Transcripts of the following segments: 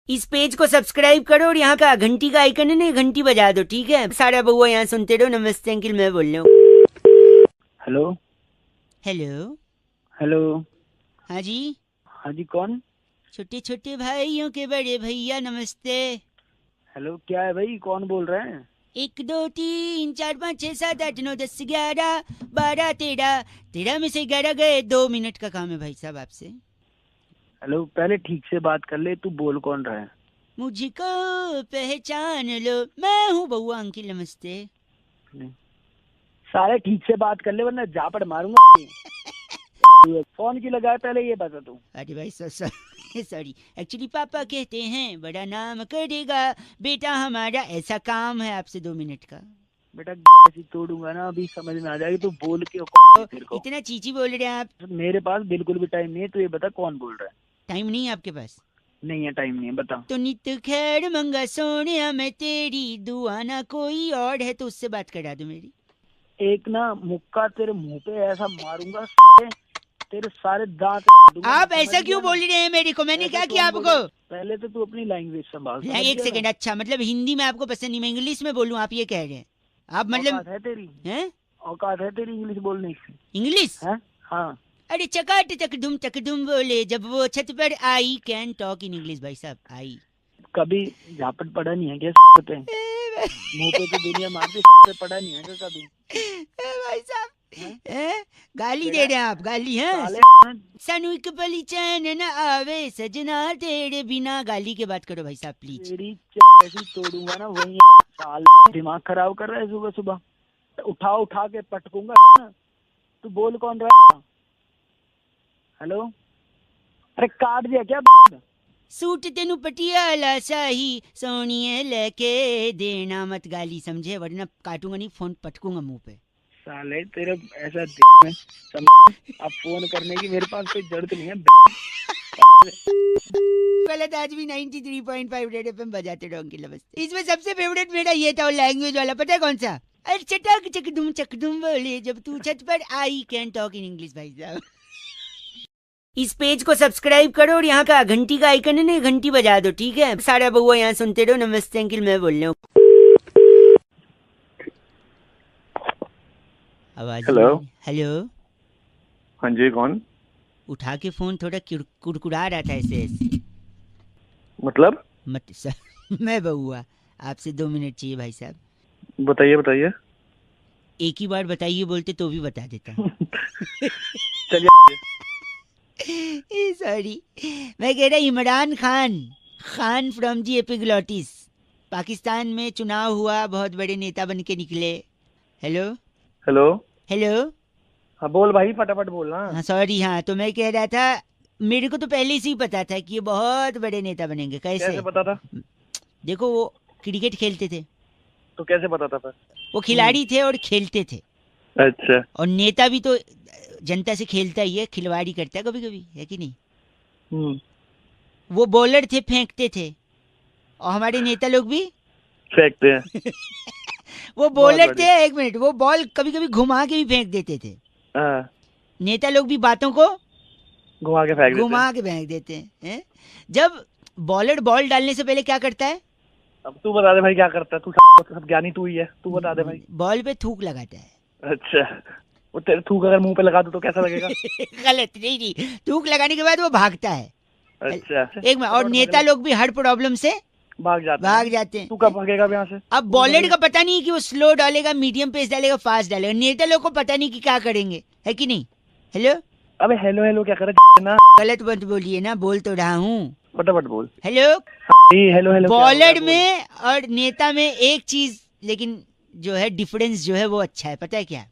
इस पेज को सब्सक्राइब करो और यहाँ का घंटी का आइकन है ना, घंटी बजा दो, ठीक है? सारा बउआ यहाँ सुनते रहो। नमस्ते अंकिल, मैं बोल रहा हूँ। Hello hello. हेलो। हाँ जी। हाँ जी, कौन? छोटे छोटे भाइयों के बड़े भैया, नमस्ते। हेलो, क्या है भाई, कौन बोल रहे हैं? 1 2 3 4 5 6 7 8 9 10 11 12 13, 13 में से 11 गए। 2 मिनट का काम है भाई साहब आपसे। हेलो, पहले ठीक से बात कर ले, तू बोल कौन रहा है? मुझको पहचान लो, मैं हूँ बउआ अंकिल, नमस्ते। नहीं। सारे ठीक से बात कर ले वरना झापड़ मारूंगा। फोन क्यों लगाया पहले ये बता तू। अरे भाई सॉरी, एक्चुअली पापा कहते हैं बड़ा नाम करेगा बेटा हमारा, ऐसा काम है आपसे 2 मिनट का। बेटा ऐसी तोड़ूंगा ना, अभी समझ में आ जाएगी तू बोल के तेरे को। इतना चीची बोल रहे हैं आप? मेरे पास बिल्कुल भी टाइम नहीं है, तू ये बता कौन बोल रहा है? टाइम नहीं है आपके पास? नहीं है, टाइम नहीं है, बता। तो नित खैर मंगा सोनिया, मैं तेरी दुआ ना कोई और है तो उससे बात करा दो मेरी। एक ना मुक्का तेरे मुंह पे ऐसा मारूंगा, तेरे सारे दांत आप ऐसा क्यों बोल रहे हैं मेरे को? मैंने क्या किया आपको? पहले तो तू अपनी लैंग्वेज संभाल। एक सेकंड, अच्छा मतलब हिंदी में आपको पसंद नहीं, मैं इंग्लिश में बोलूं, आप ये कह रहे हैं? आप मतलब औकात है तेरी? हैं? औकात है तेरी इंग्लिश बोलने की? इंग्लिश? है? हाँ। अरे चकाट चकदुम बोले जब वो छत पर आई। कैन टॉक इन इंग्लिश भाई साहब, आई। कभी झापट पड़ा नहीं है क्या पे? मुंह पे तो दुनिया मारती पे पड़ा नहीं है क्या कभी? भाई साहब गाली दे रहे हैं आप, गाली है? सानू एक पली चैन न आवे सजना तेरे बिना। गाली के बात करो भाई साहब प्लीज। तेरी ऐसी तोड़ूंगा ना वही। साल दिमाग खराब कर रहा है सुबह सुबह। उठा के पटकूंगा ना। तू बोल कौन रहा है? हेलो। अरे काट दिया क्या? सूट तेनू पटियाला शाही सोनिए लेके देना मत, गाली समझे? वरना काटूंगा नहीं, फोन पटकूंगा मुंह पे। साले तेरे ऐसा अब फोन करने की मेरे पास कोई जरूरत नहीं है। गलत, आज भी 93.5 रेड एफएम बजाते रहो अंकिल, नमस्ते। इसमें सबसे फेवरेट मेरा ये था, लैंग्वेज वाला, पता है कौन सा? अरे चटक चकदुम बोले जब तू छत पर आई। कैन टॉक इन इंग्लिश भाई साहब। इस पेज को सब्सक्राइब करो और यहाँ का घंटी का आइकन है ना, घंटी बजा दो, ठीक है? सारा बउआ यहाँ सुनते रहो। नमस्ते अंकिल, मैं बोल रहा हूँ। आवाज। हेलो। हेलो। हाँ जी, कौन? उठा के फोन थोड़ा कुड़कुड़ा रहा था ऐसे ऐसे। मतलब? मत सर मैं बउआ, आपसे 2 मिनट चाहिए भाई साहब। बताइए बताइए। एक ही बार बताइए बोलते तो भी बता देता। चलिए। सॉरी, मैं कह रहा Imran Khan from the epiglottis. Pakistan में चुनाव हुआ, बहुत बड़े नेता बन के निकले। हेलो। हेलो। हेलो। हाँ बोल भाई, फटाफट बोलना। हाँ सॉरी, हाँ तो मैं कह रहा था मेरे को तो पहले से ही पता था कि ये बहुत बड़े नेता बनेंगे। कैसे पता था? देखो वो क्रिकेट खेलते थे। तो कैसे पता था फिर? वो खिलाड़ी थे और खेलते थे। अच्छा। और नेता भी तो जनता से खेलता ही है, खिलवाड़ी करता है कभी कभी, है कि नहीं? वो बॉलर थे, फेंकते थे, और हमारे नेता लोग भी फेंकते हैं। वो बॉलर थे, 1 मिनट, वो बॉल कभी कभी घुमा के भी फेंक देते थे। नेता लोग भी बातों को घुमा के फेंक देते हैं। जब बॉलर बॉल डालने से पहले क्या करता है? अब तू बता दे भाई, क्या करता है तू? सब ज्ञानी तू ही है, तू बता दे भाई। बॉल पे थूक लगाता है। अच्छा, वो तेरे थूक अगर मुंह पे लगा दो तो कैसा लगेगा? गलत नहीं, थूक लगाने के बाद वो भागता है। अच्छा, एक मिनट, और नेता लोग भी हर प्रॉब्लम से भाग जाते हैं। तू कब भागेगा यहाँ से? अब बॉलर का पता नहीं कि वो स्लो डालेगा, मीडियम पेस डालेगा, फास्ट डालेगा। नेता लोग को पता नहीं कि क्या करेंगे, है कि नहीं? हेलो। अबे हेलो हेलो क्या कर रहा ना? गलत मत बोलिए ना, बोल तो रहा हूँ। फटाफट बोल। हेलो। Hello hello. बॉलर में और नेता में एक चीज लेकिन जो है डिफरेंस जो है वो अच्छा है, पता है क्या?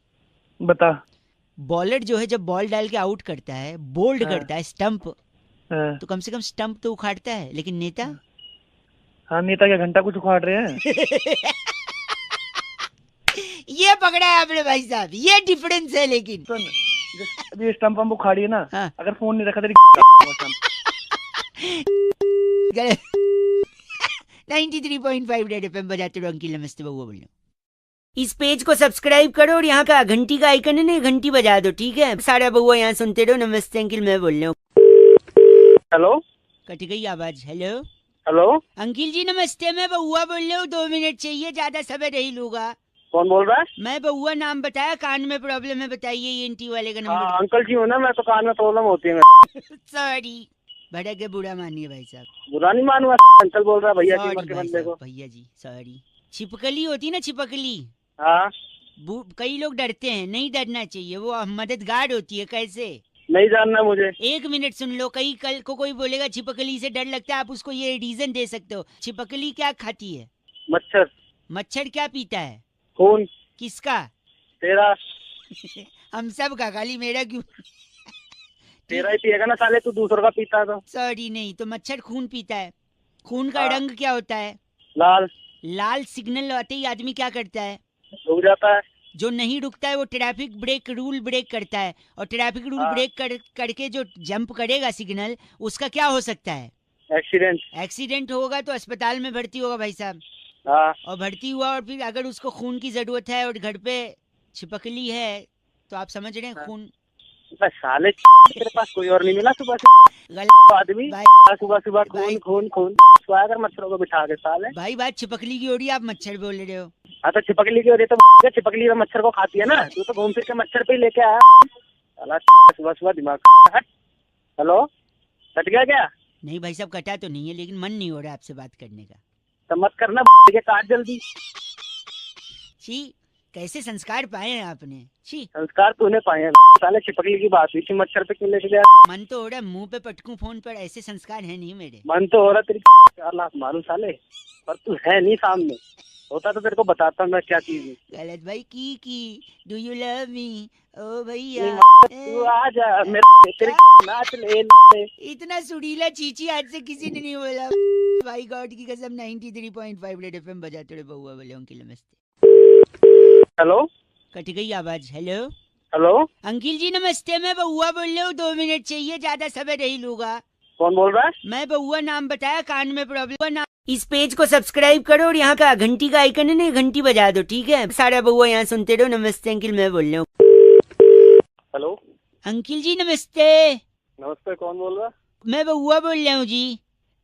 बता। बॉलर जो है जब बॉल डाल के आउट करता है, बोल्ड करता है स्टंप, तो कम से कम स्टंप तो उखाड़ता है, लेकिन नेता? हाँ, नेता क्या घंटा कुछ उखाड़ रहे हैं? ये पकड़ा है आपने भाई साहब, ये डिफरेंस है। लेकिन सुन, ये स्टंप हम उखाड़िए ना। हाँ। अगर फोन नहीं रखा तेरी 93.5 रेड एफएम बजाते रहो अंकिल, नमस्ते बउआ बोल रहा हूं। इस पेज को सब्सक्राइब करो और यहाँ का घंटी का आइकन है ना, घंटी बजा दो, ठीक है? सारा बउआ यहाँ सुनते रहो। नमस्ते अंकिल, मैं बोल रहा हूँ। हेलो। कट गई आवाज। हेलो। हेलो, अंकिल जी नमस्ते, मैं बउआ बोल रहा हूँ, 2 मिनट चाहिए, ज्यादा समय नहीं लूंगा। कौन बोल रहा है? मैं बउआ नाम बताया, कान में प्रॉब्लम है, बताइए ENT वाले का हाँ, नंबर। अंकल जी हो ना, मैं तो कान में प्रॉब्लम होती है। सॉरी, भड़क के बुरा मानिए भाई साहब। बुरा नहीं मानूंगा, अंकल बोल रहा है भैया की सॉरी उम्र के भाई बंदे साहब, को। भैया जी सॉरी। छिपकली होती ना, छिपकली, हाँ, कई लोग डरते हैं, नहीं डरना चाहिए, वो मददगार होती है। कैसे? नहीं जानना मुझे। 1 मिनट सुन लो। कई कल को कोई बोलेगा छिपकली से डर लगता है, आप उसको ये रीजन दे सकते हो। छिपकली क्या खाती है? मच्छर। मच्छर क्या पीता है? खून। किसका? तेरा। हम सब का, खाली मेरा क्यों? तेरा ही पिएगा ना साले, तू दूसरों का पीता है तो। सॉरी, नहीं तो मच्छर खून पीता है। खून का हाँ। रंग क्या होता है? लाल। लाल सिग्नल आते ही आदमी क्या करता है? रुक जाता है। जो नहीं रुकता है वो ट्रैफिक ब्रेक रूल ब्रेक करता है, और ट्रैफिक रूल हाँ। ब्रेक करके जो जंप करेगा सिग्नल, उसका क्या हो सकता है? एक्सीडेंट। एक्सीडेंट होगा तो अस्पताल में भर्ती होगा भाई साहब। हाँ। और भर्ती हुआ, और फिर अगर उसको खून की जरूरत है और घर पे छिपकली है, तो आप समझ रहे हैं, हाँ। खून। बस साले तेरे पास कोई और नहीं मिला सुबह से गलत आदमी? भाई। सुबह सुबह खून भाई। खून खून सोया कर मच्छरों को बिठा के साले। भाई बात छिपकली की हो रही है, आप मच्छर बोल रहे हो। हाँ तो छिपकली की वजह तो छिपकली तो मच्छर को खाती है ना, तू तो घूम फिर के मच्छर पे ही लेके आया साला। सुबह सुबह दिमाग हट। हेलो, कट गया क्या? नहीं भाई साहब, कटा तो नहीं है, लेकिन मन नहीं हो रहा आपसे बात करने का। तो मत करना के काट जल्दी। छी, कैसे संस्कार पाए हैं आपने? छी, संस्कार तूने पाए हैं साले, छिपकली की बात हुई थी, मच्छर पे क्यों लेके गया? मन तो हो रहा है मुंह पे पटकूं फोन पर, ऐसे संस्कार है नहीं मेरे। मन तो हो रहा तेरी 4 लाख मारू साले, पर तू है नहीं सामने, होता तो तेरे को बताता मैं क्या चीज है। गलत भाई। की डू यू लव मी ओ भैया? तू आ जा मेरे तेरे नाच ले। इतना सुरीला चीची आज से किसी ने नहीं बोला। भाई गॉड की कसम, 93.5 रेड FM बजाते रहे बउआ बोले। अंकिल नमस्ते। हेलो। कट गई आवाज। हेलो हेलो, अंकिल जी नमस्ते, मैं बउआ बोल रहा हूँ, 2 मिनट चाहिए, ज्यादा समय नहीं लूंगा। कौन बोल रहा है? मैं बउआ नाम बताया, कान में प्रॉब्लम नाम। इस पेज को सब्सक्राइब करो और यहाँ का घंटी का आइकन है ना, घंटी बजा दो, ठीक है? सारा बउआ यहाँ सुनते रहो। नमस्ते अंकिल, मैं बोल रहा हूँ। हेलो। अंकिल जी नमस्ते। नमस्ते, कौन बोल रहा है? मैं बउआ बोल रहा हूँ जी।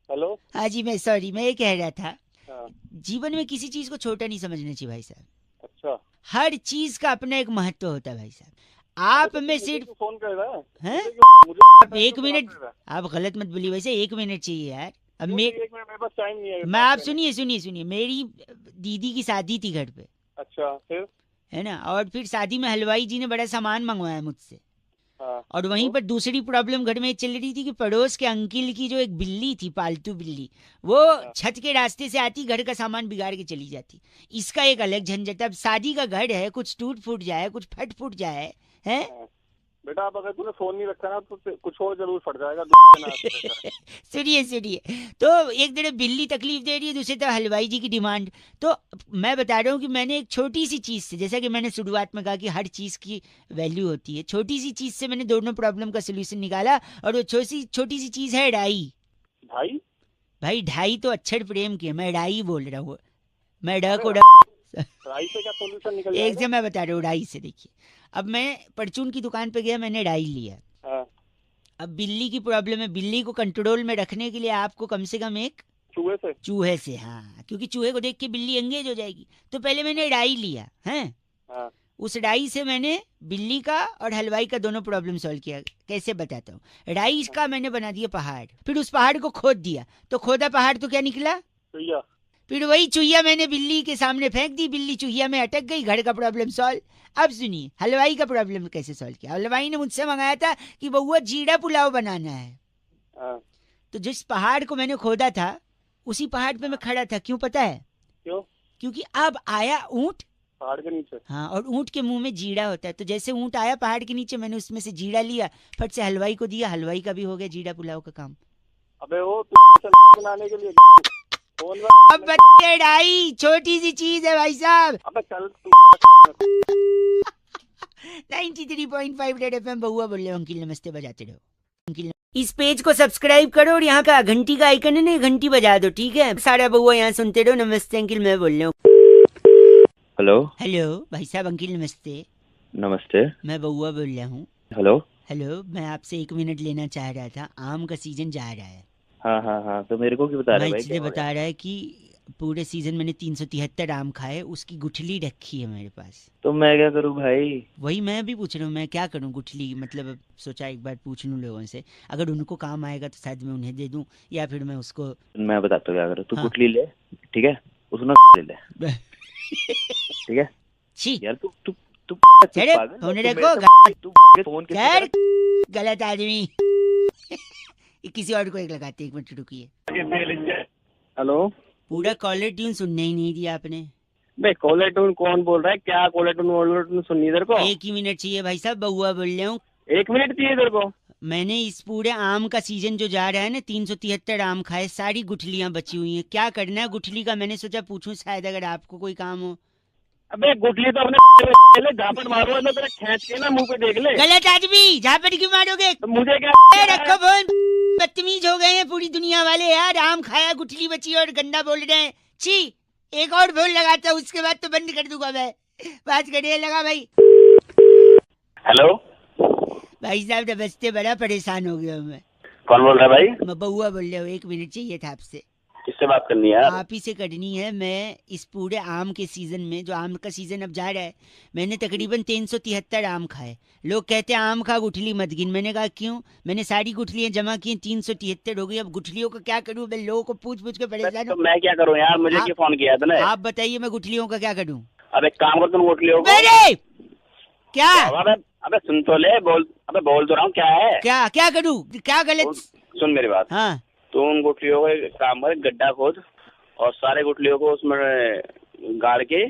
हेलो। हाँ जी, मैं सॉरी, मैं ये कह रहा था, हाँ। जीवन में किसी चीज को छोटा नहीं समझना चाहिए भाई साहब। अच्छा, हर चीज का अपना एक महत्व होता है भाई साहब। आप में सिर्फ फोन कर रहा है? हैं? मुझे आप 1 मिनट, आप गलत मत बोलिए वैसे, 1 मिनट चाहिए यार। अब मैं 1 मिनट मेरे पास टाइम नहीं है। मैं आप सुनिए, मेरी दीदी की शादी थी घर पे, अच्छा, फिर? है ना? और फिर शादी में हलवाई जी ने बड़ा सामान मंगवाया मुझसे। हाँ। और वहीं पर दूसरी प्रॉब्लम घर में चल रही थी कि पड़ोस के अंकिल की जो एक बिल्ली थी, पालतू बिल्ली, वो छत के रास्ते से आती, घर का सामान बिगाड़ के चली जाती। इसका एक अलग झंझट। अब शादी का घर है, कुछ टूट फूट जाए, कुछ फट फूट जाए, है? बेटा, अब अगर तूने फोन नहीं रखा ना तो कुछ और जरूर फट जाएगा। सुनिए, तो एक तरफ बिल्ली तकलीफ दे रही है, दूसरी तरफ हलवाई जी की डिमांड। तो मैं बता रहा हूँ कि मैंने एक छोटी सी चीज से, जैसा कि मैंने शुरुआत में कहा कि हर चीज की वैल्यू होती है, छोटी सी चीज से मैंने दोनों प्रॉब्लम का सोल्यूशन निकाला। और वो छोटी सी चीज है डाई। भाई, भाई ढाई तो अक्षर प्रेम की है, मैं डाई बोल रहा हूँ। मैं डा को राई से क्या सॉल्यूशन निकल एक जाएगा? से मैं बता रहा हूँ डाई से। देखिए, अब मैं परचून की दुकान पे गया, मैंने डाई लिया। हाँ। अब बिल्ली की प्रॉब्लम है, बिल्ली को कंट्रोल में रखने के लिए आपको कम से कम एक चूहे से? हाँ, क्योंकि चूहे को देख के बिल्ली एंगेज हो जाएगी। तो पहले मैंने डाई लिया है। हाँ। उस डाई से मैंने बिल्ली का और हलवाई का दोनों प्रॉब्लम सॉल्व किया। कैसे बताता हूँ। डाई का मैंने बना दिया पहाड़, फिर उस पहाड़ को खोद दिया, तो खोदा पहाड़ तो क्या निकला? चुहिया। फिर वही चुहिया मैंने बिल्ली के सामने फेंक दी, बिल्ली चुहिया में अटक गई, घर का प्रॉब्लम सॉल्व। अब सुनिए हलवाई का प्रॉब्लम कैसे सॉल्व किया। हलवाई ने मुझसे मंगाया था कि बउआ जीरा पुलाव बनाना है। हाँ। तो जिस पहाड़ को मैंने खोदा था, उसी पहाड़ पे मैं खड़ा था। क्यों पता है? क्यों? क्योंकि अब आया ऊंट पहाड़ के नीचे। हाँ, और ऊंट के मुंह में जीरा होता है। तो जैसे ऊंट आया पहाड़ के नीचे, मैंने उसमें से जीरा लिया, फट से हलवाई को दिया, हलवाई का भी हो गया जीरा पुलाव का काम। अबे वो बनाने के लिए अब बच्चे ढाई छोटी सी चीज है भाई साहब। अबे चल तू 93.5 रेड FM बउआ बोल रहे हो। अंकिल नमस्ते बजाते रहो। अंकिल इस पेज को सब्सक्राइब करो और यहाँ का घंटी का आइकन है ना, घंटी बजा दो, ठीक है? सारा बउआ यहाँ सुनते रहो। नमस्ते अंकिल, मैं बोल रहा हूँ। हेलो। हेलो भाई साहब, अंकिल नमस्ते। नमस्ते। मैं बउआ बोल रहा हूँ। हेलो। हेलो, मैं आपसे 1 मिनट लेना चाह रहा था। आम का सीजन जा रहा है। हाँ हाँ हाँ, तो मेरे को क्यों बता रहे मैं भाई? इसलिए क्या हो गया? बता रहा है कि पूरे सीजन मैंने 373 आम खाए, उसकी गुठली रखी है मेरे पास। तो मैं क्या करूँ भाई? वही मैं भी पूछ रहा हूँ, मैं क्या करूँ गुठली, मतलब अब सोचा एक बार पूछ लूँ लोगों से, अगर उनको काम आएगा तो शायद मैं उन्हें दे दूँ, या फिर मैं उसको मैं बताता हूँ क्या करूँ। तू हाँ। गुठली ले, ठीक है, उसको ना ले ले, ठीक है छी यार। तू तू तू चले पागल है? फोन तू रखो मेरे से- तू फोन किससे कर कर? गलत आदमी। किसी और को एक लगाते, एक मिनट रुकिए। हेलो पूरा कॉलर ट्यून सुनने ही नहीं दिया आपने। भाई, कॉलर टून कौन बोल रहा है? क्या कॉलर टून वॉलर टून सुननी इधर को? एक ही मिनट चाहिए भाई साहब, बउआ बोल रहा हूँ। 1 मिनट चाहिए इधर को? मैंने इस पूरे आम का सीजन जो जा रहा है ना, 373 आम खाए, सारी गुठलियां बची हुई हैं। क्या करना है गुठली का, मैंने सोचा पूछूं शायद अगर आपको कोई काम हो। अबे गुठली तो अपने ले, झापट मारो ना तेरा, खींच के ना मुंह पे देख ले। गलत आदमी, झापड़ क्यों मारोगे? तो मुझे क्या ए, रखो फोन। बदतमीज हो गए हैं पूरी दुनिया वाले यार, आम खाया गुठली बची और गंदा बोल रहे हैं। छी, एक और फोन लगाता हूँ, उसके बाद तो बंद कर दूंगा मैं। बात करिए, लगा भाई। हेलो, भाई साहब नमस्ते, बड़ा परेशान हो गया हूँ मैं। कौन बोल रहा है भाई? मैं बउआ बोल रहा हूँ, 1 मिनट चाहिए था आपसे। किससे बात करनी है यार? आप ही से करनी है। मैं इस पूरे आम के सीजन में, जो आम का सीजन अब जा रहा है, मैंने तकरीबन 373 आम खाए। लोग कहते हैं आम खा गुठली मत गिन, मैंने कहा क्यों, मैंने सारी गुठलियां जमा की, 373 हो गई। अब गुठलियों का क्या करूं, मैं लोगों को पूछ पूछ के परेशान तो हूं। मैं क्या करूं यार? मुझे आप- क्यों फोन किया तूने? आप बताइए मैं गुठलियों का क्या करूं। अब एक काम कर, तुम गुठलियों को मेरे क्या अबे अबे सुन तो ले, बोल तो रहा हूँ, क्या है? क्या क्या करूं, क्या गलत। सुन मेरी बात। हाँ तुम उन गुठलियों को एक काम कर, गड्ढा खोद और सारे गुठलियों को उसमें गाड़ के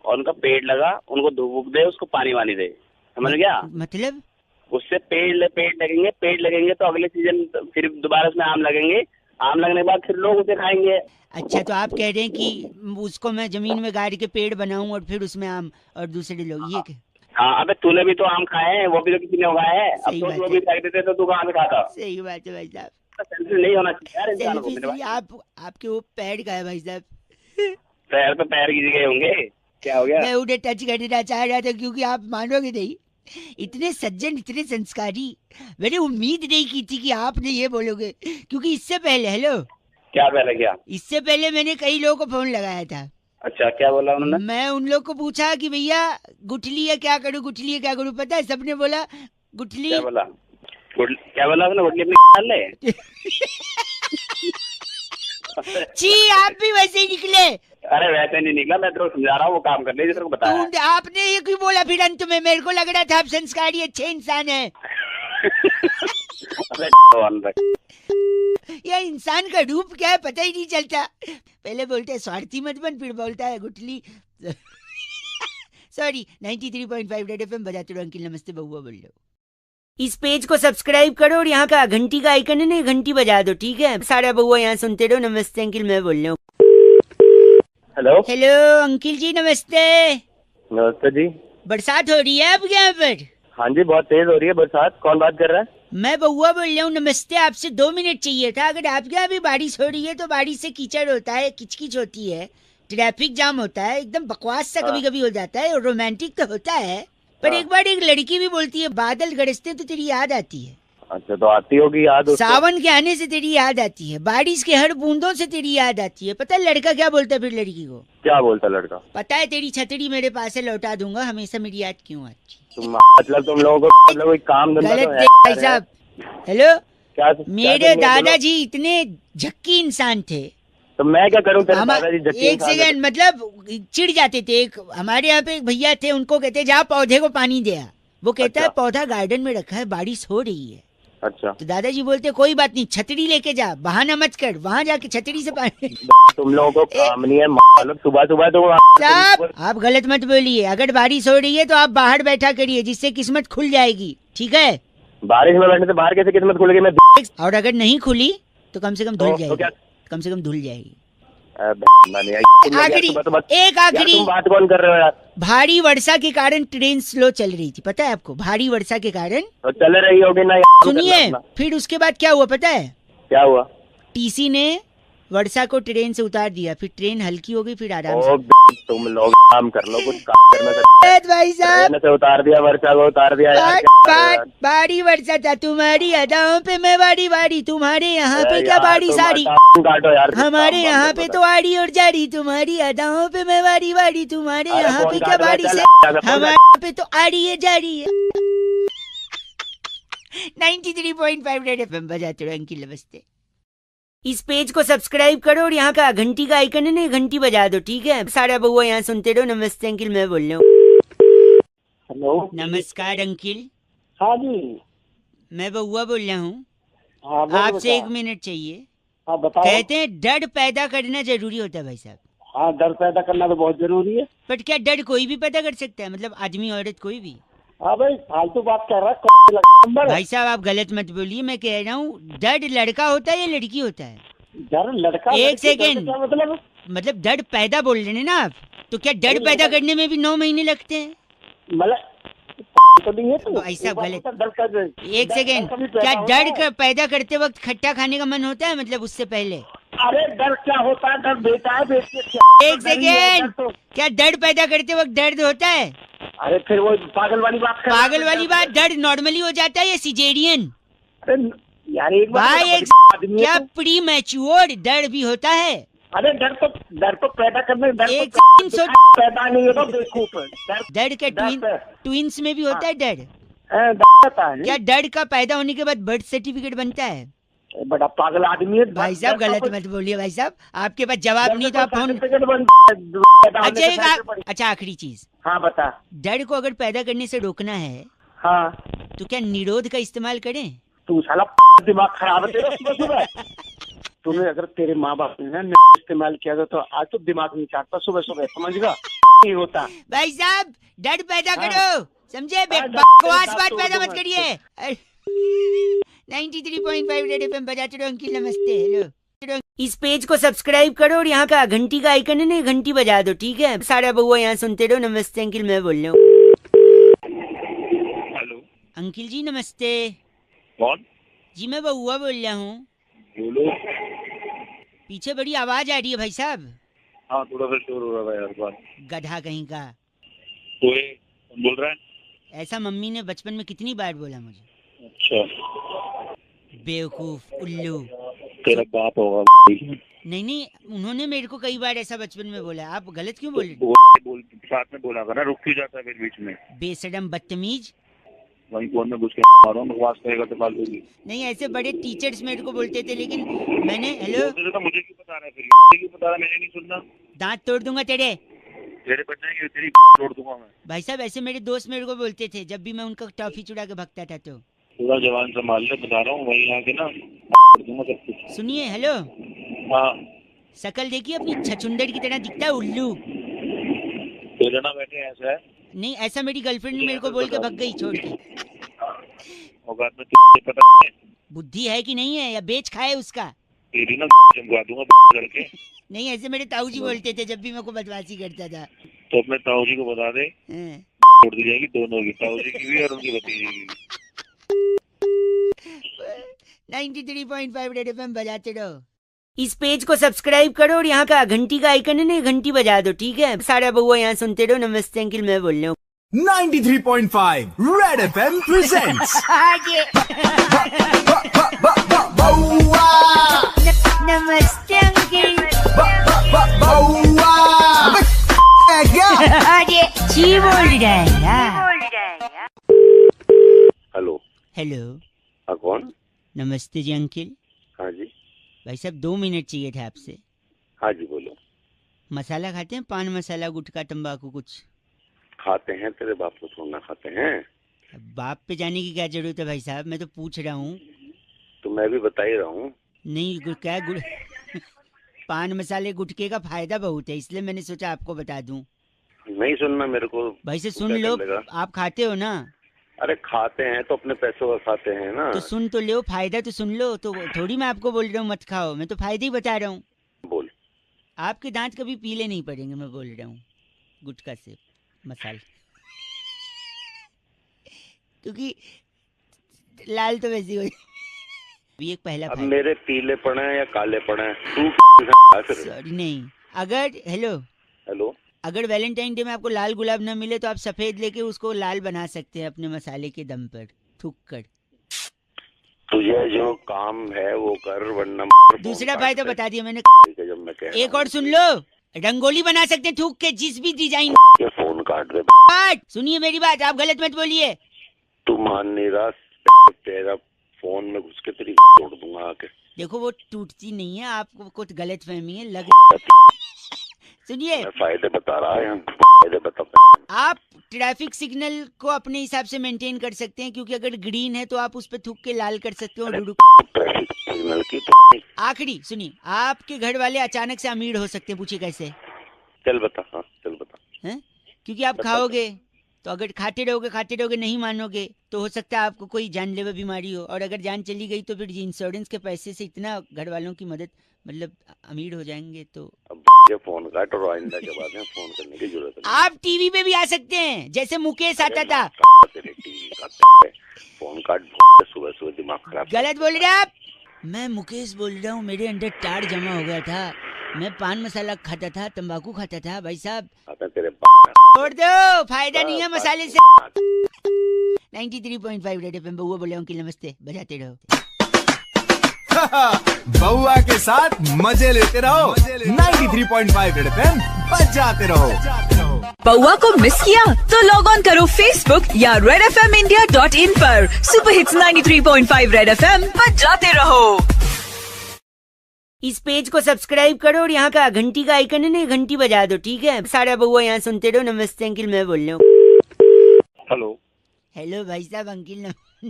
और उनका पेड़ लगा, उनको धूप दे, उसको पानी वानी दे, समझ गया? मतलब उससे पेड़ लगेंगे तो अगले सीजन फिर दोबारा उसमें आम लगेंगे। आम लगने के बाद फिर लोग उसे खाएंगे। अच्छा, तो आप कह रहे हैं कि उसको मैं जमीन में गाड़ के पेड़ बनाऊं और फिर उसमें आम और दूसरे लोग ये हाँ, अबे तूने भी तो आम खाए हैं, वो भी तो किसी ने उगाए हैं। अब सही तो बात वो है। भी फेंक देते तो तू कहाँ से खाता? सही बात है भाई साहब। सेल्फिश नहीं होना चाहिए यार इंसान को। सेल्फी मेरे सही, भाई, आपके वो पैर का है भाई साहब। पैर पे पैर गिर गए होंगे, क्या हो गया? मैं उन्हें टच करना चाह रहा था, क्योंकि आप मानोगे नहीं, इतने सज्जन, इतने संस्कारी, मैंने उम्मीद नहीं की थी कि आपने ये बोलोगे। क्योंकि इससे पहले, हेलो, क्या पहले क्या? इससे पहले मैंने कई लोगों को फोन लगाया था। अच्छा, क्या बोला उन्होंने? मैं उन लोग को पूछा कि भैया गुठली है क्या करूं, गुठली है क्या करूं, पता है सबने बोला गुठली। क्या बोला? क्या बोला उसने? गुठली अपनी डाल ले। छी, आप भी वैसे ही निकले। अरे वैसे नहीं निकला, मैं तेरे को समझा रहा हूँ, वो काम कर ले जो तेरे को बताया। आपने ये क्यों बोला फिर अंत में? मेरे को लग रहा था आप संस्कारी अच्छे इंसान है। अबे भगवान भाई। यह इंसान का रूप क्या है पता ही नहीं चलता। पहले बोलते हैं स्वार्थी मत बन, फिर बोलता है गुठली। सॉरी, 93.5 रेड एफएम बजाते रहो अंकिल। नमस्ते बउआ बोल रहे हो। इस पेज को सब्सक्राइब करो और यहाँ का घंटी का आइकन है ना, घंटी बजा दो, ठीक है? सारा बउआ यहाँ सुनते रहो। नमस्ते अंकिल, मैं बोल रहा हूँ। हेलो, हेलो अंकिल जी, नमस्ते। नमस्ते जी। बरसात हो रही है आपके यहाँ पर? हाँ जी, बहुत तेज हो रही है बरसात। कौन बात कर रहा है? मैं बउआ बोल रहा हूँ। नमस्ते, आपसे 2 मिनट चाहिए था। अगर आपके यहाँ भी बारिश हो रही है तो बारिश से कीचड़ होता है, किचकिच होती है, ट्रैफिक जाम होता है, एकदम बकवास सा कभी कभी हो जाता है, और रोमांटिक तो होता है, पर एक बार एक लड़की भी बोलती है बादल गरजते तो तेरी याद आती है। अच्छा, तो आती होगी याद उसको? सावन के आने से तेरी याद आती है, बारिश के हर बूंदों से तेरी याद आती है। पता है लड़का क्या बोलता है फिर लड़की को? क्या बोलता लड़का? पता है, तेरी छतरी मेरे पास है, लौटा दूंगा, हमेशा मेरी याद क्यों आती? मतलब तुम लोगों को मतलब कोई काम धंधा गलत तो है भाई यार। साहब। हेलो, क्या मेरे दादाजी इतने झक्की इंसान थे। तो मैं क्या करूं? तेरे हमा- दादाजी जक्की एक इंसान है। सेकंड, मतलब चिढ़ जाते थे। एक हमारे यहाँ पे एक भैया थे, उनको कहते जा पौधे को पानी दे आ। वो कहता है अच्छा। पौधा गार्डन में रखा है, बारिश हो रही है। अच्छा, तो दादाजी बोलते कोई बात नहीं, छतरी लेके जा, बहाना मत कर, वहाँ जाके छतरी से पानी। तुम लोगों को काम नहीं है मतलब सुबह सुबह तो साहब आप गलत मत बोलिए। अगर बारिश हो रही है तो आप बाहर बैठा करिए, जिससे किस्मत खुल जाएगी, ठीक है? बारिश में बैठने से बाहर कैसे किस्मत खुलेगी? मैं और अगर नहीं खुली तो कम से कम धुल तो जाएगी, क्या? कम से कम धुल जाएगी। आखिरी एक आखिरी तुम बात कौन कर रहे हो यार? भारी वर्षा के कारण ट्रेन स्लो चल रही थी, पता है आपको? भारी वर्षा के कारण। तो चल रही होगी ना यार, सुनिए, करना। फिर उसके बाद क्या हुआ पता है? क्या हुआ? टीसी ने वर्षा को ट्रेन से उतार दिया, फिर ट्रेन हल्की हो गई, फिर आराम ओ से। तुम लोग काम कर लो, कुछ काम करना था। भाई साहब ट्रेन से उतार दिया, वर्षा को उतार दिया यार, बाड़ी वर्षा था तुम्हारी अदाओं पे, मैं बाड़ी बाड़ी तुम्हारे यहाँ पे क्या यार, बाड़ी तुम साड़ी, काटो यार, हमारे काम यहाँ करना पे था। तो आड़ी और जाड़ी, तुम्हारी अदाओं पे मैं बाड़ी बाड़ी तुम्हारे अरे यहाँ फोन पे क्या काट, बाड़ी चल, से, चल, फोन हमारे यहाँ पे तो आड़ी है जाड़ी है। 93.5 रेड एफएम बजाते रहो अंकिल, नमस्ते। इस पेज को सब्सक्राइब करो और यहाँ का घंटी का आइकन है ना, घंटी बजा दो, ठीक है। सारा बउआ यहाँ सुनते रहो। नमस्ते अंकिल, मैं बोल रहा हूँ। हेलो, नमस्कार अंकिल, हाँ जी, मैं बउआ बोल रहा हूँ। हाँ बोलो आपसे बेटा। 1 मिनट चाहिए। हाँ बताओ। कहते हैं डर पैदा करना जरूरी होता है भाई साहब, हाँ, डर पैदा करना तो बहुत जरूरी है। बट क्या डर कोई भी पैदा कर सकता है, मतलब आदमी औरत कोई भी? हाँ भाई, फालतू बात कर रहा है। भाई साहब आप गलत मत बोलिए, मैं कह रहा हूँ डर लड़का होता है या लड़की होता है? डर लड़का, एक लड़की, डर सेकेंड। का क्या मतलब डर पैदा बोल रहे हैं ना आप, तो क्या डर नहीं, पैदा मतलब- करने में भी 9 महीने लगते हैं? मतलब तो नहीं है तो भाई साहब गलत। डर का एक सेकेंड, कभी क्या पैदा होता डर है? पैदा करते वक्त खट्टा खाने का मन होता है, मतलब उससे पहले? अरे डर क्या होता है? डर बेटा है, बेटे एक सेकेंड, क्या डर पैदा करते वक्त दर्द होता है? अरे फिर वो पागल वाली बात कर। पागल वाली बात, दर्द नॉर्मली हो जाता है या सिजेरियन? अरे यार एक भाई बात एक आदमी क्या है तो- प्री मैच्योर दर्द भी होता है? अरे डर तो पैदा करने, डर एक तो सेकंड सोच, पैदा नहीं होता बेवकूफ है। दर्द का डर ट्विंस में भी होता है डर? होता है। क्या डर का पैदा होने के बाद बर्थ सर्टिफिकेट बनता है? बड़ा पागल आदमी है भाई साहब गलत मत बोलिए भाई साहब, आपके पास जवाब नहीं तो आप फोन। अच्छा आखिरी चीज, हाँ बता। डर को अगर पैदा करने से रोकना है हाँ, तो क्या निरोध का इस्तेमाल करें? तू साला दिमाग खराब है तेरा सुबह सुबह। तूने अगर तेरे माँ बाप ने ना इस्तेमाल किया था तो आज तो दिमाग नहीं चाटता सुबह सुबह, समझ गया? नहीं होता भाई साहब डर पैदा करो, समझे? हाँ, बकवास डर बात तो पैदा दो मत करिए। 93.5 रेड एफएम बजाते रहो अंकिल, नमस्ते। हेलो, इस पेज को सब्सक्राइब करो और यहाँ का घंटी का आइकन है ना, घंटी बजा दो, ठीक है। सारा बउआ यहाँ सुनते रहो। नमस्ते अंकिल, मैं बोल रहा हूँ। हेलो, अंकिल जी नमस्ते। कौन? जी मैं बउआ बोल रहा हूँ। बोलो। पीछे बड़ी आवाज आ रही है भाई साहब। हाँ, थोड़ा सा शोर हो रहा है यार, बात। गधा कहीं का। कोई कौन बोल रहा है? ऐसा मम्मी ने बचपन में कितनी बार बोला मुझे, अच्छा, बेवकूफ उल्लू। तेरा बाप होगा। नहीं नहीं, उन्होंने मेरे को कई बार ऐसा बचपन में बोला। आप गलत क्यों बोल रहे? बोल साथ में बोला करना, रुक क्यों जाता है फिर बीच में? बेशरम बदतमीज। वहीं फोन में घुस के मारो, बकवास करेगा तो फालतू की। नहीं ऐसे बड़े टीचर्स मेरे को बोलते थे, लेकिन मैंने हेलो बोलते थे तो मुझे क्यों बता रहा है फिर? क्यों बता रहा है? मैंने नहीं सुनना। दांत तोड़ दूंगा तेरे। तेरे बच जाएंगे, तेरी तोड़ दूंगा मैं। भाई साहब ऐसे मेरे दोस्त मेरे को बोलते थे जब भी मैं उनका टॉफी चुरा के भगता था। तो पूरा जवान संभाल ले, बता रहा हूँ, वहीं आके ना तोड़ दूंगा सब कुछ। सुनिए, हेलो, हाँ, शकल देखिए अपनी छछुंदर की तरह दिखता है उल्लू। तेरे ना बैठे ऐसा है। नहीं ऐसा मेरी गर्लफ्रेंड ने मेरे को बोल के भग गई छोड़ के। औकात में तुझे पता है? बुद्धि है कि नहीं है, या बेच खाए उसका? तेरी ना चमका दूंगा लड़के। नहीं ऐसे मेरे ताऊ जी बोलते थे जब भी मेरे को बदमाशी करता था। तो अपने ताऊ जी को बता दे, हाँ। तोड़ दी जाएगी दोनों की, ताऊ जी की भी और उनकी भतीजी की भी। 93.5 रेड एफएम बजाते रहो। इस पेज को सब्सक्राइब करो और यहाँ का घंटी का आइकन है ना, घंटी बजा दो, ठीक है। सारा बउआ यहाँ सुनते रहो। नमस्ते अंकिल, मैं बोल रहा हूँ। 93.5 Red FM presents नमस्ते अंकिल। अरे जी बोल रहा है यार। हेलो। हेलो, हाँ कौन? नमस्ते जी अंकिल। हाँ जी। भाई साहब 2 मिनट चाहिए थे आपसे। हाँ जी बोलो। मसाला खाते हैं? पान मसाला, गुटखा, तंबाकू कुछ खाते हैं, तेरे बाप को थोड़ा ना खाते हैं। अब बाप पे जाने की क्या जरूरत है भाई साहब, मैं तो पूछ रहा हूँ। तो मैं भी बता ही रहा हूँ। नहीं क्या पान मसाले गुटखे का फायदा बहुत है, इसलिए मैंने सोचा आपको बता दूं। नहीं सुनना मेरे को। भाई से सुन क्या लो, कर लेगा? आप खाते हो ना? अरे खाते हैं तो अपने पैसों का खाते हैं ना। तो सुन तो लो, फायदा तो सुन लो। तो थोड़ी मैं आपको बोल रहा हूँ मत खाओ, मैं तो फायदे ही बता रहा हूँ। बोल। आपके दांत कभी पीले नहीं पड़ेंगे, मैं बोल रहा हूँ, गुटखा से मसाला। क्योंकि लाल तो वैसी हो अभी एक पहला अब फायदा। मेरे पीले पड़े हैं या काले पड़े हैं, तू सॉरी नहीं, अगर हेलो हेलो अगर वैलेंटाइन डे में आपको लाल गुलाब न मिले तो आप सफेद लेके उसको लाल बना सकते हैं अपने मसाले के दम पर थूक कर। तुझे जो काम है वो कर, वरना दूसरा फायदा बता दिया मैंने। जब मैं कह एक और सुन लो, रंगोली बना सकते हैं थूक के, जिस भी डिजाइन। ये फोन काट दे। सुनिए मेरी बात, आप गलत मत बोलिए। तू मान नहीं रहा, तेरा फोन में घुस के तेरी तोड़ दूंगा आके। देखो वो टूटती नहीं है, आपको कुछ गलत फहमी है लग। सुनिए, मैं फायदे बता रहा है, फायदे बता। आप ट्रैफिक सिग्नल को अपने हिसाब से मेंटेन कर सकते हैं, क्योंकि अगर ग्रीन है तो आप उस पे थूक के लाल कर सकते हो। ट्रैफिक सिग्नल की तो आखिरी सुनिए, आपके घर वाले अचानक से अमीर हो सकते हैं, पूछिए कैसे? चल बता। हाँ चल बता। हैं? क्योंकि आप खाओगे, तो अगर खाते रहोगे नहीं मानोगे तो हो सकता है आपको कोई जानलेवा बीमारी हो, और अगर जान चली गई तो फिर इंश्योरेंस के पैसे से इतना घर वालों की मदद, मतलब अमीर हो जाएंगे। तो अब ये फोन काट और आइंदा के बाद में फोन करने की जरूरत नहीं। आप टीवी पे भी आ सकते हैं, जैसे मुकेश आता था। तेरे टीवी का फोन काट, सुबह सुबह दिमाग खराब। गलत बोल रहे आप। मैं मुकेश बोल रहा हूँ, मेरे अंदर टाड़ जमा हो गया था, मैं पान मसाला खाता था, तंबाकू खाता था भाई साहब। तेरे छोड़ दो, फायदा नहीं है मसाले से। 93.5 रेड एफएम बउआ बोले अंकिल नमस्ते, बजाते रहो। बउआ के साथ मजे लेते रहो। 93.5 रेड एफएम बजाते रहो। बउआ को मिस किया तो लॉग ऑन करो फेसबुक या redfmindia.in पर। सुपर हिट्स 93.5 रेड एफएम बजाते रहो। इस पेज को सब्सक्राइब करो और यहाँ का घंटी का आइकन है ना, घंटी बजा दो, ठीक है? सारा बउआ यहाँ सुनते रहो। नमस्ते अंकिल, मैं बोल रहा हूँ। हेलो। हेलो भाई साहब, अंकिल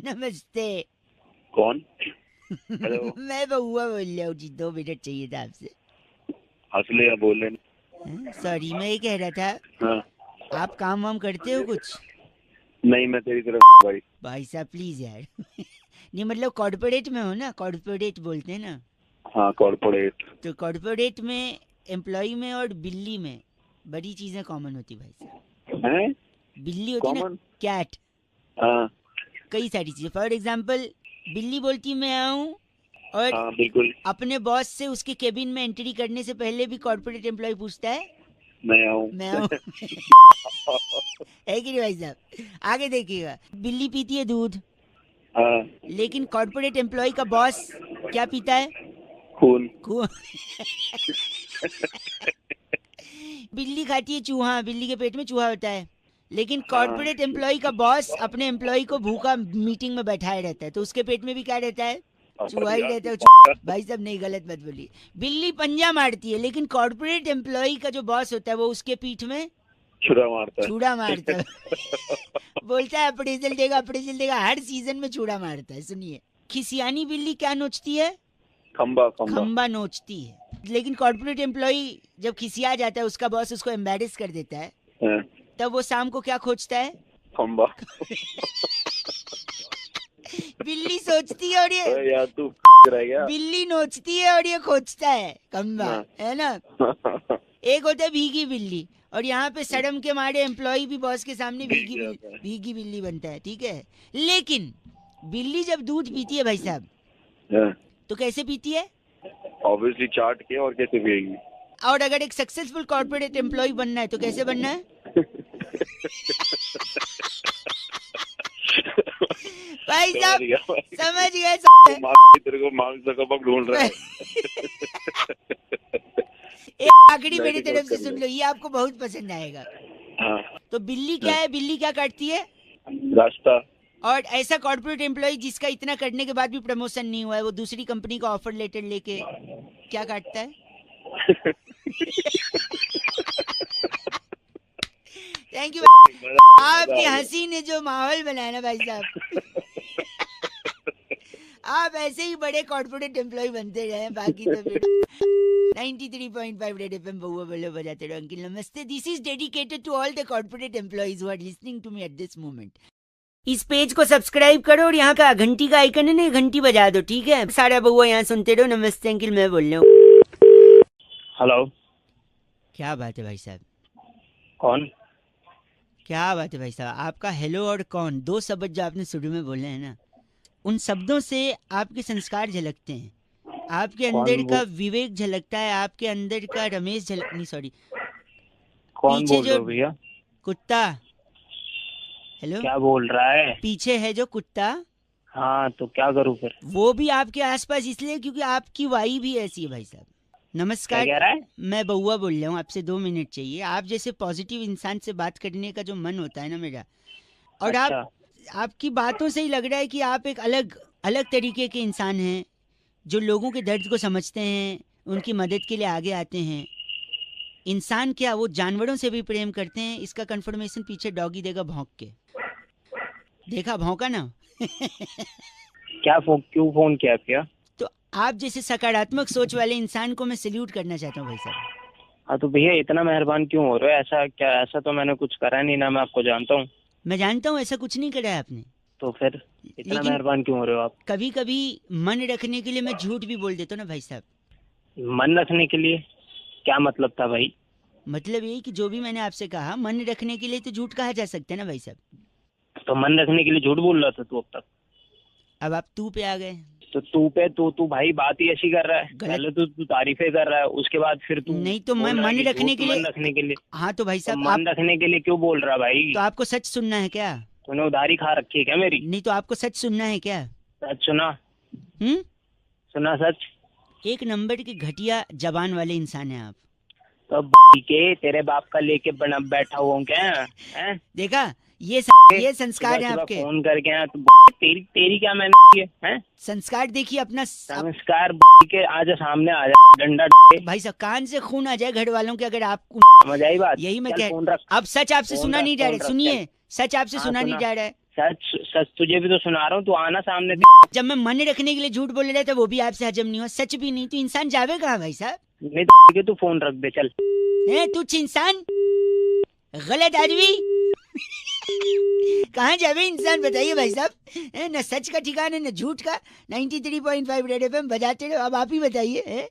नमस्ते। कौन? हेलो। मैं बउआ बोल रहा हूँ जी, 2 मिनट चाहिए था आपसे। असली या बोल रहे? सॉरी, मैं ये कह रहा था, हाँ। आप काम वाम करते हो कुछ? नहीं, मैं तेरी तरफ भाई साहब प्लीज यार। नहीं मतलब कॉर्पोरेट में हो ना, कॉर्पोरेट बोलते हैं ना। हाँ कॉर्पोरेट। तो कॉर्पोरेट में एम्प्लॉय में और बिल्ली में बड़ी चीजें कॉमन होती भाई साहब। हैं? बिल्ली होती ना, कैट। हाँ। कई सारी चीजें, फॉर एग्जांपल बिल्ली बोलती मैं आऊं, और हाँ बिल्कुल। अपने बॉस से उसके केबिन में एंट्री करने से पहले भी कॉर्पोरेट एम्प्लॉय पूछता है मैं आऊं। है कि नहीं भाई साहब? आगे देखिएगा, बिल्ली पीती है दूध, हाँ। लेकिन कॉर्पोरेट एम्प्लॉय का बॉस क्या पीता है? खून। बिल्ली खाती है चूहा, बिल्ली के पेट में चूहा होता है, लेकिन कॉर्पोरेट एम्प्लॉय का बॉस अपने एम्प्लॉय को भूखा मीटिंग में बैठाए रहता है, तो उसके पेट में भी क्या रहता है? चूहा ही रहता है। भाई साहब नहीं, गलत मत बोलिए। बिल्ली पंजा मारती है, लेकिन कॉर्पोरेट एम्प्लॉय का जो बॉस होता है वो उसके पीठ में छुरा मारता है। बोलता है अप्रेजल देगा, हर सीजन में छुरा मारता है। सुनिए, खिसियानी बिल्ली क्या नोचती है? खंबा नोचती है। लेकिन कॉर्पोरेट एम्प्लॉय जब खिसिया जाता है, उसका बॉस उसको एम्बैरेस कर देता है, तब वो शाम को क्या खोजता है? खंबा। बिल्ली सोचती है और ये यार तू रह गया। बिल्ली नोचती है और ये खोजता है खंबा, है ना? एक होता है भीगी बिल्ली, और यहाँ पे शर्म के मारे एम्प्लॉय भी बॉस के सामने भीगी बिल्ली बनता है, ठीक है? लेकिन बिल्ली जब दूध पीती है भाई साहब, तो कैसे पीती है? ऑब्वियसली चाट के, और कैसे पिएगी? और अगर एक सक्सेसफुल कॉर्पोरेट एम्प्लॉय बनना है तो कैसे बनना है? भाई साहब समझ गए। तेरे को मार्क्स ज़करबर्ग ढूंढ रहा है। एक आखिरी मेरी तरफ से सुन लो, ये आपको बहुत पसंद आएगा। हाँ। तो बिल्ली क्या है? बिल्ली क्या काटती है? रास्ता। और ऐसा कॉर्पोरेट एम्प्लॉय जिसका इतना करने के बाद भी प्रमोशन नहीं हुआ है, वो दूसरी कंपनी का ऑफर लेटर लेके क्या काटता है? Thank you. आपकी हंसी ने जो माहौल बनाया ना भाई साहब, आप ऐसे ही बड़े कॉर्पोरेट एम्प्लॉय बनते रहे, बाकी तो फिर 93.5 रेड एफएम बउआ बोले बजाते रहो। अंकिल नमस्ते, this is dedicated to all the corporate employees who are listening to me at this moment. इस पेज को सब्सक्राइब करो और यहाँ का घंटी का आइकन है ना, घंटी बजा दो, ठीक है? सारा बउआ यहाँ सुनते रहो। नमस्ते अंकिल, मैं बोल रहा हूँ। हेलो। क्या बात है भाई साहब? कौन? क्या बात है भाई साहब? आपका हेलो और कौन, 2 शब्द जो आपने शुरू में बोले हैं ना, उन शब्दों से आपके संस्कार झलकते हैं, आपके अंदर का विवेक झलकता है, आपके अंदर का रमेश नहीं सॉरी, कौन पीछे बोल जो रहे हो भैया? कुत्ता, हेलो, क्या बोल रहा है? पीछे है जो कुत्ता, हाँ तो क्या करूँ फिर? वो भी आपके आसपास इसलिए क्योंकि आपकी वाई भी ऐसी है भाई साहब। क्या नमस्कार, कह रहा है? मैं बउआ बोल रहा हूँ, आपसे 2 मिनट चाहिए। आप जैसे पॉजिटिव इंसान से बात करने का जो मन होता है ना मेरा, और अच्छा, आपकी बातों से ही लग रहा है कि आप एक अलग अलग तरीके के इंसान हैं जो लोगों के दर्द को समझते हैं, उनकी मदद के लिए आगे आते हैं। इंसान क्या, वो जानवरों से भी प्रेम करते हैं। इसका कंफर्मेशन पीछे डॉगी देगा भौंक के। देखा भौंका ना? क्यों फोन किया भैया? तो आप जैसे सकारात्मक सोच वाले इंसान को मैं सल्यूट करना चाहता हूँ भाई साहब। हाँ तो भैया इतना मेहरबान क्यों हो रहे हो? ऐसा क्या, ऐसा तो मैंने कुछ करा नहीं ना, मैं आपको जानता हूँ। मैं जानता हूँ ऐसा कुछ नहीं करा है आपने, तो फिर इतना लेकिन मेहरबान क्यों हो रहे हो आप? कभी कभी मन रखने के लिए मैं झूठ भी बोल देता हूँ ना भाई साहब। मन रखने के लिए क्या मतलब था भाई? मतलब यही कि जो भी मैंने आपसे कहा, मन रखने के लिए तो झूठ कहा जा सकता है ना भाई साहब। तो मन रखने के लिए झूठ बोल रहा था तू अब तक? अब आप तू पे आ गए। तो तू भाई बात ही ऐसी कर रहा है। गलत। पहले तू तारीफें कर रहा है, उसके बाद फिर तू नहीं तो मैं बोल रहा है मन कि रखने झूठ के लिए, मन रखने के लिए। हाँ तो भाई तो साहब मन रखने के लिए क्यों बोल रहा भाई? तो आपको सच सुनना है क्या? तूने उधारी खा रखी है क्या मेरी? नहीं तो आपको सच सुनना है क्या? सच सुना? हम्म? सुना सच? एक नंबर के घटिया जबान वाले इंसान हैं आप। तो के तेरे बाप का लेके बना बैठा हुआ हूँ क्या? हैं? देखा, ये संस्कार है सुबह आपके। फोन करके आया तो तेरी क्या मैंने की है? संस्कार देखिए अपना। संस्कार के आज सामने आ जा डंडा भाई साहब कान से खून आ जाए घर वालों के अगर आप। समझ आई बात? यही मैं चल फोन कह, रख। अब सच आपसे फोन सुना रख, नहीं जा फोन रहा। रख, सुनिए, सच आपसे हाँ, सुना नहीं सुना। जा रहा है। सच तुझे भी तो सुना रहा हूँ, तू आना सामने। जब मैं मन रखने के लिए झूठ बोल रहा था वो भी आपसे हजम नहीं हुआ, सच भी नहीं, तो इंसान जावे कहाँ भाई साहब? नहीं तो तू फोन रख दे चल। तुच्छ इंसान, गलत आदमी। कहाँ जावे इंसान बताइए भाई साहब? न सच का ठिकाना न झूठ का। 93.5 रेड एफएम बजाते रहो। अब आप ही बताइए।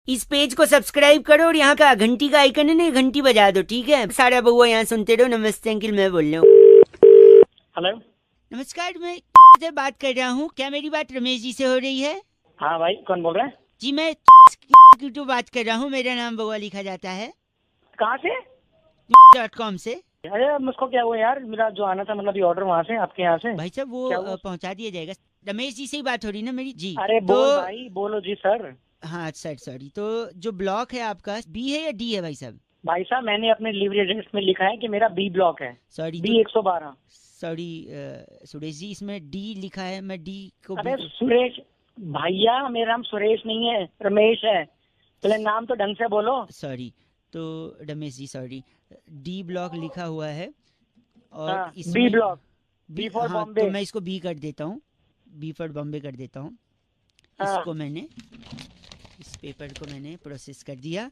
इस पेज को सब्सक्राइब करो और यहाँ का घंटी का आइकन है ना, घंटी बजा दो, ठीक है? सारा बउआ यहाँ सुनते रहो। नमस्ते अंकिल, मैं बोल रहा हूँ। हेलो, नमस्कार, मैं से बात कर रहा हूँ। क्या मेरी बात रमेश जी से हो रही है? हाँ भाई कौन बोल रहा है? जी मैं तो बात कर रहा हूँ। मेरा नाम बउआ लिखा जाता है कहाँ से? .com से। अरे मुझको क्या हुआ यार, मेरा जो आना था मतलब ये ऑर्डर वहाँ से आपके यहाँ से। भाई साहब वो क्या हुआ? पहुँचा दिया जाएगा। रमेश जी से ही बात हो रही ना मेरी? जी अरे तो बोल भाई, बोलो जी सर। हाँ सर, सॉरी। तो जो ब्लॉक है आपका, बी है या डी है भाई साहब? भाई साहब मैंने अपने डिलीवरी एड्रेस में लिखा है कि मेरा बी ब्लॉक है, sorry B 112। Sorry Suresh ji, इसमें डी लिखा है। मैं डी को अरे B सुरेश भैया, मेरा नाम सुरेश नहीं है, रमेश है। पहले नाम तो ढंग से बोलो। सॉरी, तो Ramesh ji sorry, D block लिखा हुआ है और हाँ, इसमें बी ब्लॉक, बी फॉर हाँ, बॉम्बे। तो मैं इसको बी कर देता हूँ, बी फॉर बॉम्बे कर देता हूँ। हाँ। इसको मैंने, इस पेपर को मैंने प्रोसेस कर दिया।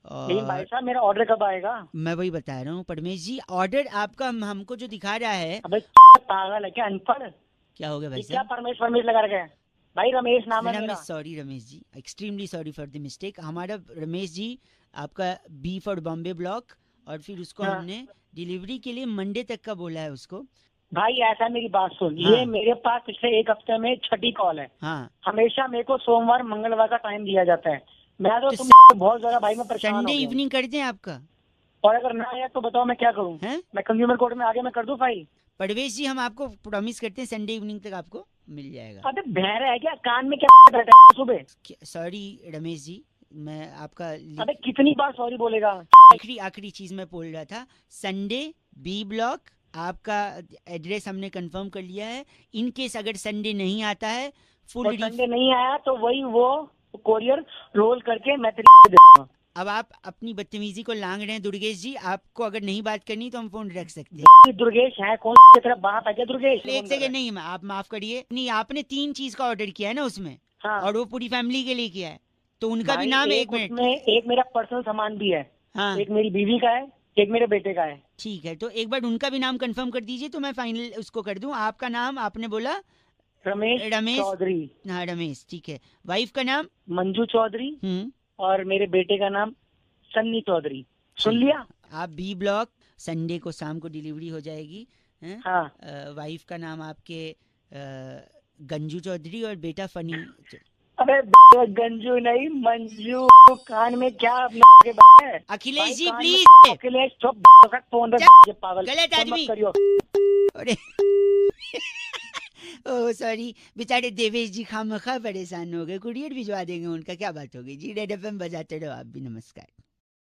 लेकिन भाई और साहब मेरा ऑर्डर कब आएगा? मैं वही बता रहा हूँ परमेश जी, ऑर्डर आपका हमको जो दिखा रहा है। अबे पागल है क्या, अनपढ़? क्या हो गया भाई ये क्या साहब? परमेश लगा रखे हैं? भाई रमेश नाम है मेरा मेरा। Sorry Ramesh ji, extremely sorry for the mistake. हमारा रमेश जी आपका बी फॉर बॉम्बे ब्लॉक, और फिर उसको हाँ। हमने डिलीवरी के लिए मंडे तक का बोला है उसको। भाई ऐसा मेरी बात सुन, हाँ। ये मेरे पास पिछले एक हफ्ते में 6ठी कॉल है। हाँ, हमेशा मेरे को सोमवार मंगलवार का टाइम दिया जाता है। मैं तो तो तुम बहुत ज्यादा भाई मैं परेशान हो संडे गया हूँ। इवनिंग कर दें आपका? और अगर ना आया तो बताओ मैं क्या करूँ? हैं मैं कंज्यूमर कोर्ट में आगे मैं कर दूं फाइल? परवेश जी, हम आपको प्रॉमिस करते हैं संडे इवनिंग तक आपको मिल जाएगा। अबे बहरा है क्या, कान में क्या बैठा है सुबह? सॉरी रमेश जी, मैं आपका अबे कितनी बार सॉरी बोलेगा? आखिरी चीज मैं बोल रहा था। संडे बी ब्लॉक, आपका एड्रेस हमने कंफर्म कर लिया है। इन केस अगर संडे नहीं आता है, फुल और संडे नहीं आया तो वही वो कोरियर रोल करके मैं तेरे दे दूंगा। अब आप अपनी बदतमीजी को लांग रहे हैं दुर्गेश जी। आपको अगर नहीं बात करनी तो हम फोन रख सकते हैं। दुर्गेश है कौन की तरह बाप है क्या दुर्गेश? एक सेकंड, नहीं आप माफ करिए। नहीं, आपने 3 चीज का ऑर्डर किया है ना उसमें, हाँ। और वो पूरी फैमिली के लिए किया है, तो उनका भी भाई, नाम है। एक मिनट, उसमें एक मेरा पर्सनल सामान भी है। हाँ एक मेरी बीवी का है, एक मेरे बेटे का है। ठीक है, तो एक बार उनका भी नाम कंफर्म कर दीजिए तो मैं फाइनल उसको कर दूं। आपका नाम आपने बोला रमेश चौधरी। हाँ रमेश, ठीक है। वाइफ का नाम? मंजू चौधरी। और मेरे बेटे का नाम सन्नी चौधरी। सुन लिया? आप बी ब्लॉक, संडे को शाम को डिलीवरी हो जाएगी। हैं? हाँ। वाइफ का नाम आपके गंजू चौधरी और बेटा फनी। अबे गंजू नहीं मंजू, कान में क्या अपने है? अखिलेश जी कान में- प्लीज। अखिलेश चुप, फोन रख ये पागल, गलत फोन आदमी। मत करियो। अरे ओह सॉरी, बेचारे देवेश जी खामखा परेशान हो गए, कुरियर भिजवा देंगे उनका, क्या बात हो गई जी। रेड एफएम बजाते रहो आप भी। नमस्कार।